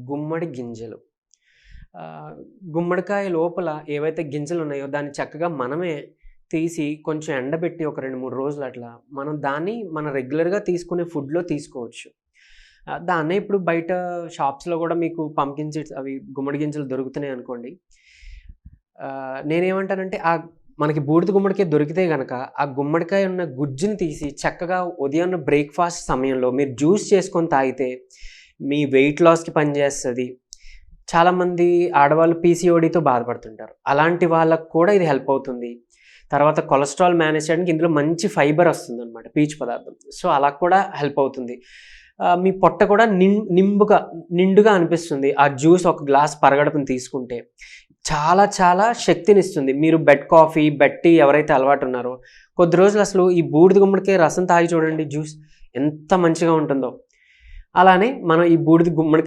గుమ్మడి గింజలు. ఆహ్, గుమ్మడికాయ లోపల ఏవైతే గింజలున్నాయో దాన్ని చక్కగా మనమే తీసి కొంచెం ఎండబెట్టి ఒక 2, 3 రోజులు అట్లా మనం దాన్ని మన రెగ్యులర్‌గా తీసుకునే ఫుడ్‌లో తీసుకోవచ్చు. దాన్నే ఇప్పుడు బయట షాప్స్‌లో గూడా మీకు పంకిన్ సీడ్స్ అవి గుమ్మడి గింజలు దొరుకుతున్నాయనుకోండి. నేనేమంటానంటే మనకి బూడిద గుమ్మడికాయ దొరికితే గనక ఆ గుమ్మడికాయ ఉన్న గుజ్జుని తీసి చక్కగా ఉదయాన్న బ్రేక్‌ఫాస్ట్ సమయంలో మీరు జ్యూస్ చేసుకొని తాగితే మీ వెయిట్ లాస్‌కి పనిచేస్తది. చాలామంది ఆడవాళ్ళు పీసీఓడీతో బాధపడుతుంటారు. అలాంటి వాళ్ళకి కూడా ఇది హెల్ప్ అవుతుంది. తర్వాత కొలెస్ట్రాల్ మేనేజ్ చేయడానికి ఇందులో మంచి ఫైబర్ వస్తుందనమాట, పీచు పదార్థం. సో, అలా కూడా హెల్ప్ అవుతుంది. మీ పొట్ట కూడా నిండుగా అనిపిస్తుంది. ఆ జ్యూస్ ఒక గ్లాస్ పరగడుపున తీసుకుంటే. చాలా చాలా శక్తినిస్తుంది. మీరు బెడ్ కాఫీ, బెడ్ టీ ఎవరైతే అలవాటున్నారో కొద్ది రోజులు అసలు ఈ బూడిద గుమ్మడికాయ రసం తాగి చూడండి, జ్యూస్ ఎంత మంచిగా ఉంటుందో. అలానే మనం ఈ బూడిద గుమ్మడి